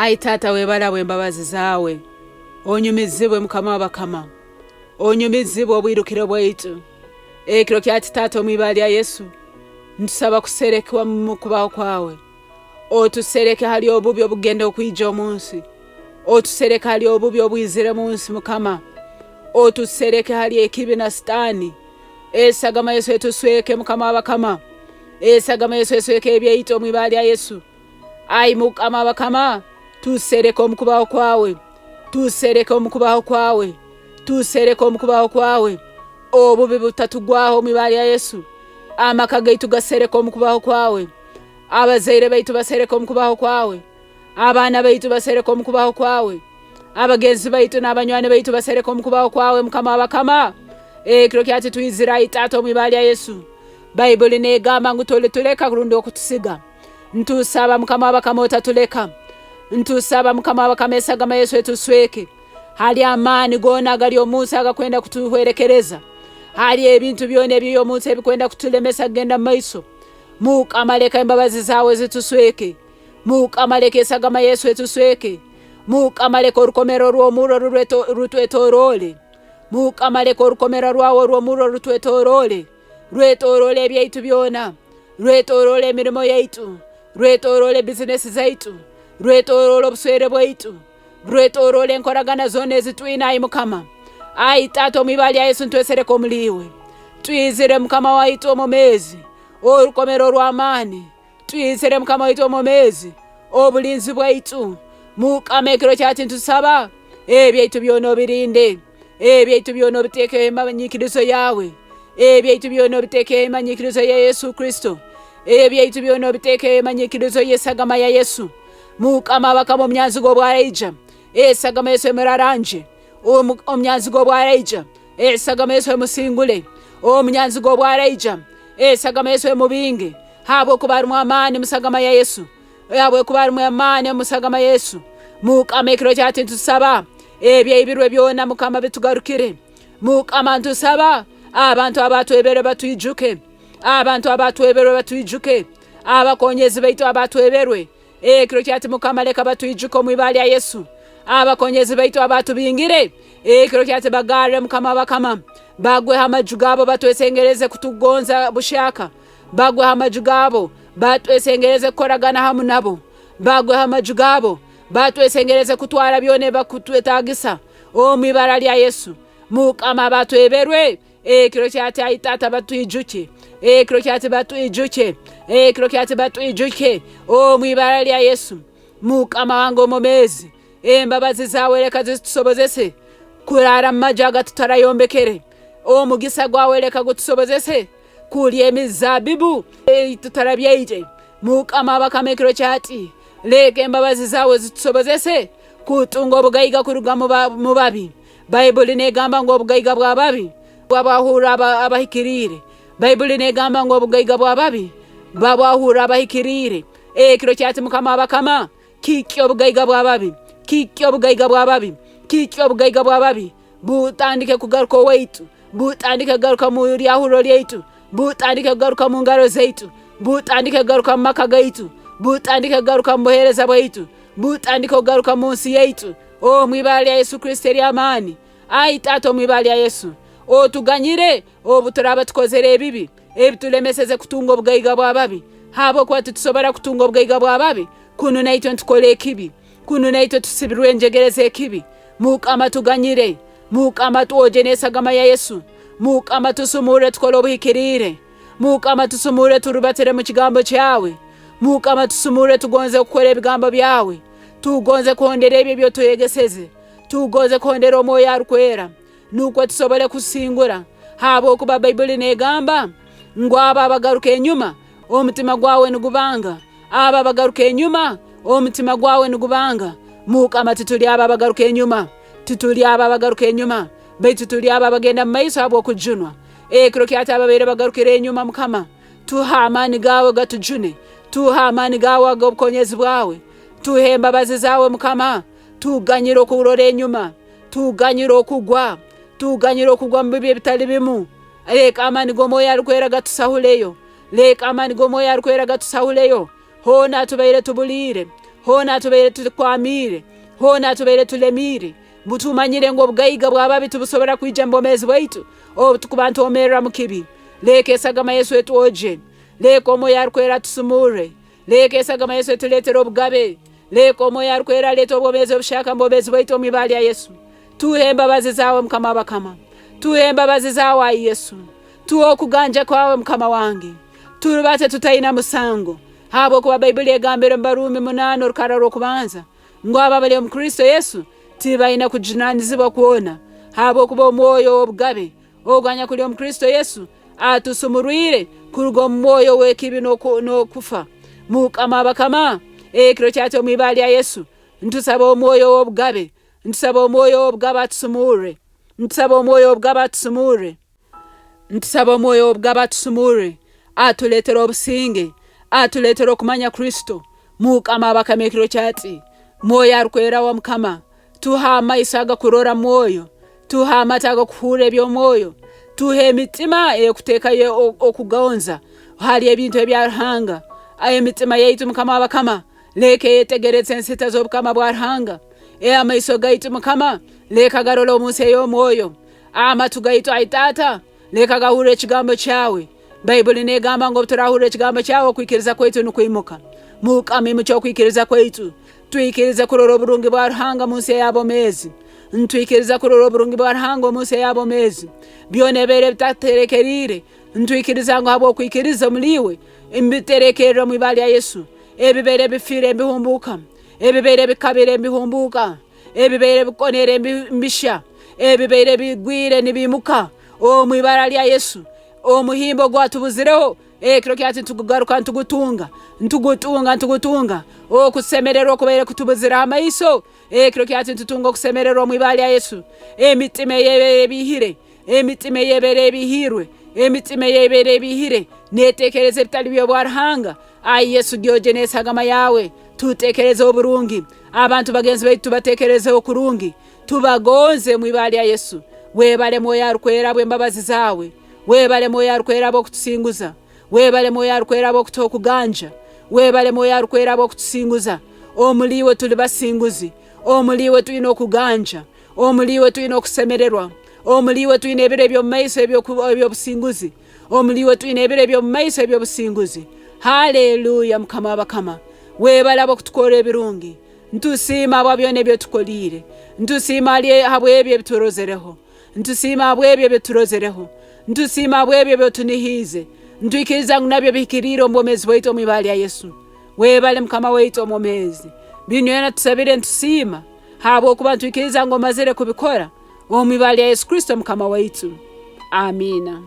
Ayi Taata webalawe embabazi zaawe. Onyumizibwe Mukama w'abakama. Onyumizibwe obwirukiro bwaitu. Ekiro kyati Taata omwibali ya Yesu. Ntusaba kuserekebwa mu kubaho kwawe. Otusereke hali obubi obugenda okwija omunsi. Otusereke hali obubi obwizire munsi Mukama. Otusereke hali ekibi na sitaani. Esagama Yesu etusweke Mukama w'abakama. Esagama Yesu esweke ebyaitu omwibali ya Yesu. Ayi Mukama w'abakama. Tusereke omukubaho kwawe. Tusereke omukubaho kwawe. Tusereke omukubaho kwawe. Obubi butatugwaho omwibali ya Yesu. Amaka gaitu gasereke omukubaho kwawe. Abazaire baitu basereke omukubaho kwawe. Abana baitu basereke omukubaho kwawe. Abagenzi baitu n'abanywane baitu basereke omukubaho kwawe Mukama w'abakama. Ekiro kyati tuyizira Taata omwibali ya Yesu. Bayibuli negamba ngu tuleka kurundi okutusiga. Ntusaba Mukama w'abakama otatuleka. Ntusaba Mukama w'abakama esagama Yesu etusweke. Hali amani gona gali omunsi agakwenda kutuhwerekereza. Hali ebintu byona ebyo omunsi ebikwenda kutulemesa genda maiso. Mukama leka embabazi zawe zitusweke. Mukama leka esagama Yesu etusweke. Mukama leka orukomero rw'omuro rutwetorole. Mukama leka orukomero rwawo rw'omuro rutwetorole. Rwetorole ebyaitu byona. Rwetorole emirimo yaitu. Rwetorole bizinesi zaitu. Rwetorole obuswere bwaitu. Rwetorole enkoragana zona ezitwina ayi Mukama. Ayi Taata omwibali ya Yesu ntwesereko Muliiwe. Twizire Mukama waitu omumezi. Orukomero rw'amani. Twizire Mukama waitu omumezi. Obulinzi bwaitu. Mukama ekiro kyati ntusaba. Ebyaitu byona obirinde. Ebyaitu byona obiteeke emanyikirizo yawe. Ebyaitu byona obiteeke emanyikirizo ya Yesu Kristo. Ebyaitu byona obiteeke emanyikirizo y'esagama ya Yesu. Mukama bakama omnyanzigo bwaraija. Esagama Yesu emiraranje. Omnyanzigo bwaraija. Esagama Yesu emusingule. Omnyanzigo bwaraija. Esagama Yesu emubinge. Habo kubarumu amani musagama ya Yesu. Habo kubarumu amani musagama Yesu. Mukama ekiro kyati ntusaba. Ebyaibirwe byona Mukama bitugarukire. Mukama ntusaba. Abantu abatwebere batwijuke. Abantu abatwebere batwijuke. Abakonyezi baitu abatweberwe. Ekiro kyati Mukama leka batwijuke omwibali ya Yesu. Abakonyezi baitu abatubingire. Ekiro kyati bagare Mukama w'abakama. Bagwe hamajugabo batwesengereze kutugonza bushaka. Bagwe hamajugabo batwesengereze koragana hamu nabo. Bagwe hamajugabo batwesengereze kutwara byone bakutwetagisa omwibara lya Yesu. Mukama batweberwe. Ekiro kyati ayi Taata batwijuke. Ekiro kyati batwijuke. Ekiro kyati batwijuke omwibara lya Yesu. Mukama wangu omumezi. Embabazi zawe leka zitusobozese kurara majaga tutarayombekere. Omugisa gwawe leka gutusobozese kulya emizabibu tutarabyeije. Mukama bakama ekiro kyati leka embabazi zawe zitusobozese kutunga obugayiga kuruga mu babi. Bayibuli negamba ngo obugayiga bw'ababi bwabahura abahikirire. Bayibuli negamba ngo obugayiga bw'ababi bwabahura abahikirire. Ekiro kyati Mukama bakama kikyo obugayiga bw'ababi. Kikyo obugayiga bw'ababi. Kikyo obugayiga bw'ababi. Butandike kugaruka waitu. Butandike kugaruka mu lyahuro lyaitu. Butandike kugaruka mu ngaro zaitu. Butandike kugaruka mu maka gaitu. Butandike kugaruka mu buhereza bwaitu. Butandike kugaruka mu nsi yaitu. O mwibali ya Yesu Kristo eri amani. Ayi Taata omwibali ya Yesu. O tuganyire obuturaba tukozere ebibi. Ebitulemeseze kutunga obugayiga bw'ababi. Habo kuba tusobora kutunga obugayiga bw'ababi. Kuno naitwe ntukole ekibi. Kuno naitwe tusibirwe enjegereze ekibi. Mukama tuganyire. Mukama tuoje n'esagama ya Yesu. Mukama tusumure tukole obuhikirire. Mukama tusumure turubatire mu kigambo kyawe. Mukama tusumure tugonze okukora ebigambo byawe. Tugonze kuhondera ebyo byotuyegeseze. Tugonze kuhondera omwoyo arukwera. Nuko tusobole kusingura. Habo kuba Bayibuli negamba ngo aba bagaruka enyuma omutima gwawe nugubanga. Aba bagaruka enyuma omutima gwawe nugubanga. Mukama tutuli aba bagaruka enyuma. Tutuli aba bagaruka enyuma. Baitu tutuli aba bagenda maiso abo kujunwa. Ekiro kyati ababere bagarukire enyuma Mukama. Tuha amani gawe gatujune. Tuha amani gawe agobukonyezi bwawe. Tuhe embabazi zawe Mukama. Tuganyiro kurora enyuma. Tuganyiro kugwa. Tuganyiro kugwa mu bibi bitali bimu. Leka amani g'omwoyo arukwera gatusahuleyo. Leka amani g'omwoyo arukwera gatusahuleyo. Hona tubaire tubulire. hona tubere tukwamire, hona tubere tulemire, butumanyire ngo bwayiga bwababi tubusobora kwija mbomezi bwaitu obutukubantu omerera mukibi. Leke sagama Yesu wetu oje, leko moyo arikwera tusumure, leke sagama Yesu wetu letera obugabe, leko moyo arikwera leta obwomezi obushaka mbomezi bwaitu omwibali ya Yesu. Tuhe embabazi zawe mukama bakama, tuhe embabazi zawe ayi Yesu, tuho okuganja kwawe mukama wange, turubate tutayina musango. Habo kuba Bayibuli egambira mbarumi 8 olukara lw'okubanza ngo ababali omu Kristo Yesu tibayina kujunanizibwa kuona. Habo kuba omwoyo obugabe oganya kuli omu Kristo Yesu atusumurwire kuruga omu mwoyo w'ekibi n'okufa. Mukama bakama ekiro kyati omwibali ya Yesu ntusaba omwoyo obugabe, ntusaba omwoyo obugabe atusumure, ntusaba omwoyo obugabe atusumure, ntusaba omwoyo obugabe atusumure, atuletera obusinge, atuletera okumanya Kristo. Mukama bakama ekiro kyati mwoyo arikwera wa mukama, tuha amaiso agakurora mwoyo, tuha amata agakuhura eby'omwoyo, tuha emitima ey'okuteekayo okugonza hali ebintu ebyaruhanga. Emitima yaitu mukama bakama leke yetegereze ensita z'obukama bwa Ruhanga. Amaiso gaitu mukama leka garola omunsi ey'omwoyo, amatu gaitu aitata leka gahura ekigambo kyawe. Bayibuli negamba ngo turahura ekigambo kyawe okwikiriza kwaitu nukwimuka. Mukama imucho okwikiriza kwaitu twikiriza kurora oburungi bwa Ruhanga munsi ey'abomezi, ntwikiriza kurora oburungi bwa Ruhanga munsi ey'abomezi. Byona ebere bitaterekerire ntwikiriza ngo habo okwikiriza Muliiwe imbiterekerera mwibali ya Yesu. Ebibere bifire mbihumbuka, ebibere bikabire mbihumbuka, ebibere bikonere mbisha, ebibere bigwire nibimuka mwibara lya Yesu. Omuhimbo gwatubuzireho ekiro kyati ntukugaruka ntugutunga okusemererwa kubere kutubuzira amaiso. Ekiro kyati ntutunga okusemererwa mwibali ya Yesu. Emitima yebere bihire, emitima yebere bihirwe, emitima yebere bihire netekereze bitali byo bwa Ruhanga. Ayi Yesu gyoje nesagama yawe tutekereze oburungi, abantu bagenzi baitu tubatekereze okurungi, tubagonze mwibali ya Yesu. Webale mwoyo arikwera bw'embabazi zawe, webale mwoyo arikwera bokutusinguza, webale mwoyo arikwera bokutokuganja, webale mwoyo arikwera bokutusinguza. Omuliiwe tuli basinguzi, omuliiwe tuyina okuganja, omuliiwe tuyina okusemererwa, omuliiwe tuyina ebiro eby'omumaiso ebyobusinguzi, omuliiwe tuyina ebiro eby'omumaiso ebyobusinguzi. Haleluya mukama bakama, webala bokutukora ebirungi, ntusiima abo byona ebyotukolire, ntusiima ali habwebyo ebiturozereho, ntusiima habwebyo ebiturozereho, ntusiima habwebyo byotunihize, ntwikiriza nabyo bihikirire omwomezi bwaitu omwibali ya Yesu. Webale mukama waitu omwomezi, bino yona tusabire ntusiima habo kuba ntwikiriza ngo mazire kubikora omwibali ya Yesu Kristo mukama waitu. Amina.